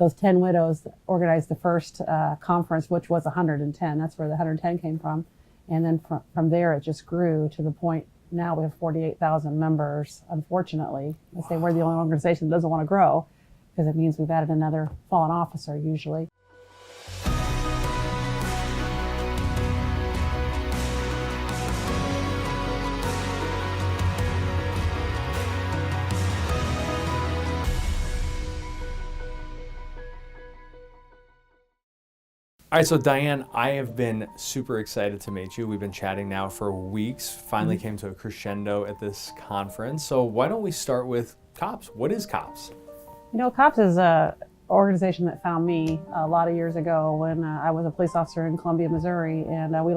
those 10 widows organized the first conference, which was 110. That's where the 110 came from. And then from there, it just grew to the point now we have 48,000 members, unfortunately. I say we're the only organization that doesn't want to grow because it means we've added another fallen officer usually. All right, so Dianne, I have been super excited to meet you. We've been chatting now for weeks, finally came to a crescendo at this conference. So why don't we start with COPS? What is COPS? You know, COPS is an organization that found me a lot of years ago when I was a police officer in Columbia, Missouri, and we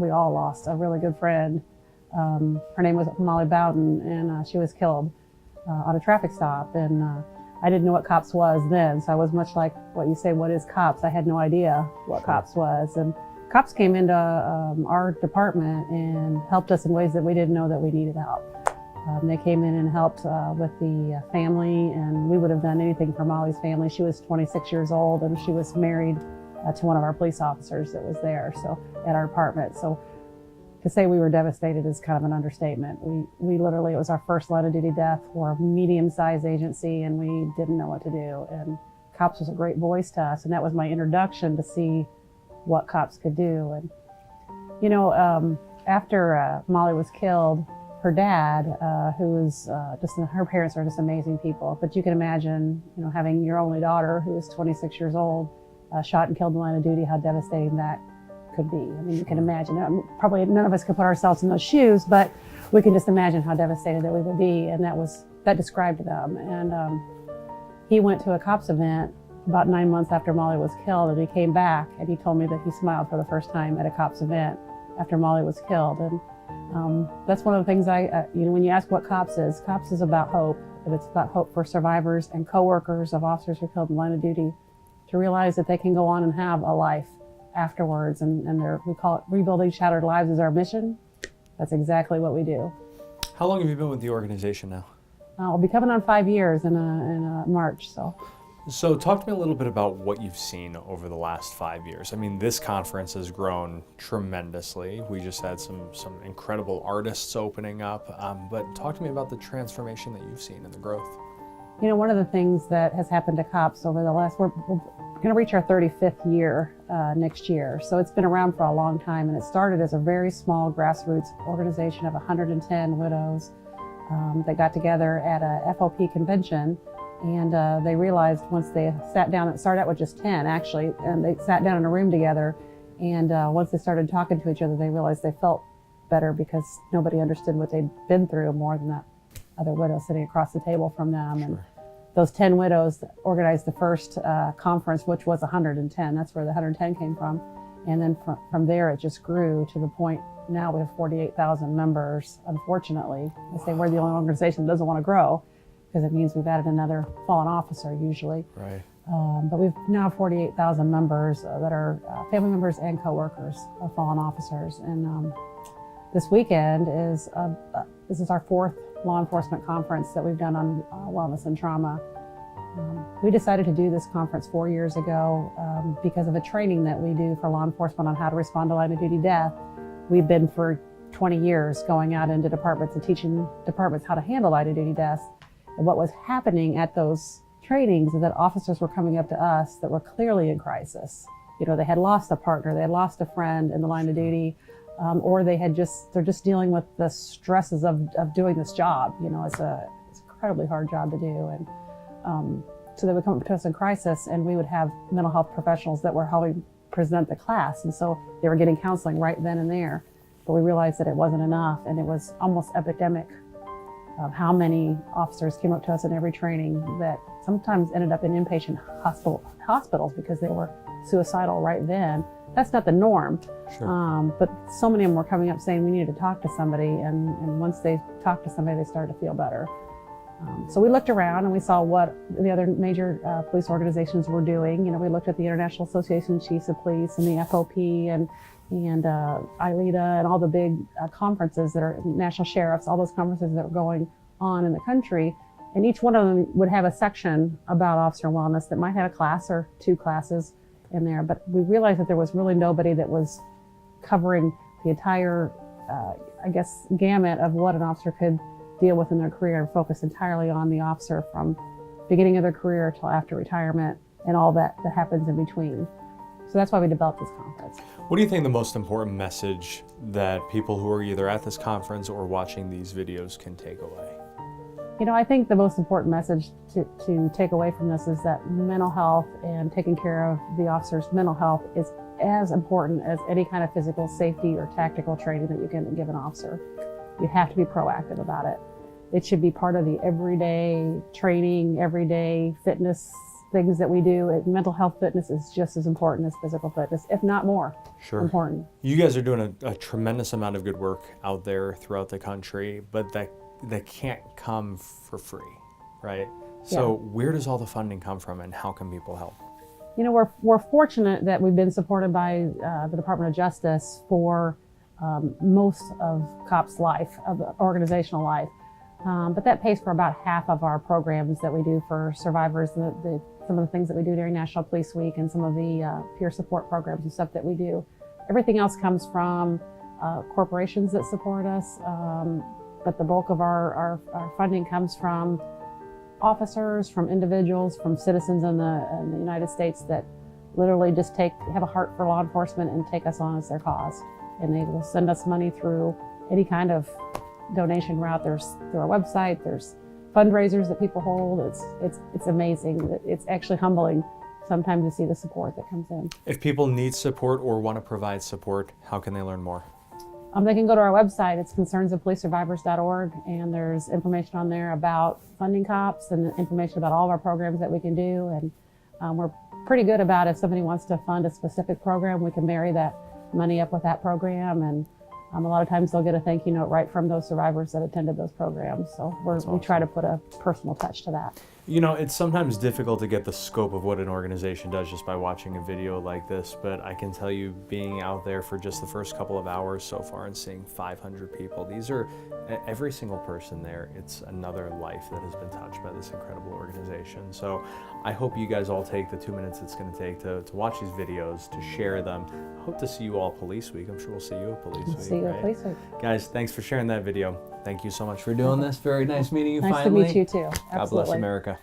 all lost a really good friend. Her name was Molly Bowden, and she was killed on a traffic stop. And I didn't know what COPS was then, so I was much like what you say, what is COPS? I had no idea what COPS was. And COPS came into our department and helped us in ways that we didn't know that we needed help. They came in and helped with the family, and we would have done anything for Molly's family. She was 26 years old, and she was married to one of our police officers that was there, so at our department. So to say we were devastated is kind of an understatement. We literally, it was our first line of duty death. We're a medium-sized agency and we didn't know what to do. And COPS was a great voice to us, and that was my introduction to see what COPS could do. And you know, after Molly was killed, her dad, who was her parents are just amazing people. But you can imagine, you know, having your only daughter who was 26 years old, shot and killed in the line of duty, how devastating that could be. I mean, you can imagine. Probably none of us could put ourselves in those shoes, but we can just imagine how devastated that we would be, and that described them. And he went to a COPS event about 9 months after Molly was killed, and he came back and he told me that he smiled for the first time at a COPS event after Molly was killed. And that's one of the things you know, when you ask what COPS is about hope, and it's about hope for survivors and coworkers of officers who are killed in the line of duty to realize that they can go on and have a life afterwards, and we call it rebuilding shattered lives is our mission. That's exactly what we do. How long have you been with the organization now? I'll be coming on 5 years in March. So talk to me a little bit about what you've seen over the last 5 years. I mean, this conference has grown tremendously. We just had some incredible artists opening up, but talk to me about the transformation that you've seen and the growth. You know, one of the things that has happened to COPS over the last, we're going to reach our 35th year next year. So it's been around for a long time, and it started as a very small grassroots organization of 110 widows that got together at a FOP convention. And they realized once they sat down, it started out with just 10 actually, and they sat down in a room together. And once they started talking to each other, they realized they felt better because nobody understood what they'd been through more than that other widow sitting across the table from them. Sure. And those 10 widows organized the first conference, which was 110. That's where the 110 came from. And then from there, it just grew to the point now we have 48,000 members, unfortunately. I say we're the only organization that doesn't want to grow because it means we've added another fallen officer usually. Right. But we've now 48,000 members that are family members and coworkers of fallen officers. And this weekend this is our fourth law enforcement conference that we've done on wellness and trauma. We decided to do this conference 4 years ago because of a training that we do for law enforcement on how to respond to line of duty death. We've been for 20 years going out into departments and teaching departments how to handle line of duty deaths. And what was happening at those trainings is that officers were coming up to us that were clearly in crisis. You know, they had lost a partner, they had lost a friend in the line of duty, or they're just dealing with the stresses of doing this job. You know, it's an incredibly hard job to do. And so they would come up to us in crisis, and we would have mental health professionals that were helping present the class. And so they were getting counseling right then and there. But we realized that it wasn't enough, and it was almost epidemic of how many officers came up to us in every training that sometimes ended up in inpatient hospitals because they were suicidal right then. That's not the norm. Sure. But so many of them were coming up saying we needed to talk to somebody, and once they talked to somebody, they started to feel better. So we looked around and we saw what the other major police organizations were doing. You know, we looked at the International Association of Chiefs of Police and the FOP and ILEDA and all the big conferences that are national sheriffs, all those conferences that were going on in the country. And each one of them would have a section about officer wellness that might have a class or 2 classes in there. But we realized that there was really nobody that was covering the entire, I guess, gamut of what an officer could deal with in their career, and focus entirely on the officer from beginning of their career till after retirement and all that happens in between. So that's why we developed this conference. What do you think the most important message that people who are either at this conference or watching these videos can take away? You know, I think the most important message to take away from this is that mental health and taking care of the officer's mental health is as important as any kind of physical safety or tactical training that you can give an officer. You have to be proactive about it. It should be part of the everyday training, everyday fitness things that we do. Mental health fitness is just as important as physical fitness, if not more important. You guys are doing a tremendous amount of good work out there throughout the country, but that can't come for free, right? So where does all the funding come from, and how can people help? You know, we're fortunate that we've been supported by the Department of Justice for most of COP's life, of organizational life. But that pays for about half of our programs that we do for survivors, some of the things that we do during National Police Week, and some of the peer support programs and stuff that we do. Everything else comes from corporations that support us, but the bulk of our funding comes from officers, from individuals, from citizens in the United States that literally just have a heart for law enforcement and take us on as their cause. And they will send us money through any kind of donation route. There's through our website, there's fundraisers that people hold. It's amazing. It's actually humbling sometimes to see the support that comes in. If people need support or want to provide support, how can they learn more? They can go to our website. It's concernsofpolicesurvivors.org, and there's information on there about funding COPS and information about all of our programs that we can do. And we're pretty good about if somebody wants to fund a specific program, we can marry that money up with that program. And a lot of times they'll get a thank you note right from those survivors that attended those programs. So we try to put a personal touch to that. You know, it's sometimes difficult to get the scope of what an organization does just by watching a video like this, but I can tell you, being out there for just the first couple of hours so far and seeing 500 people, these are every single person there. It's another life that has been touched by this incredible organization. So I hope you guys all take the 2 minutes it's going to take to watch these videos, to share them. I hope to see you all Police Week. I'm sure we'll see you at Police Week. See you at Police Week. Guys, thanks for sharing that video. Thank you so much for doing this. Very nice meeting you Nice finally. to meet you too. Absolutely. God bless America.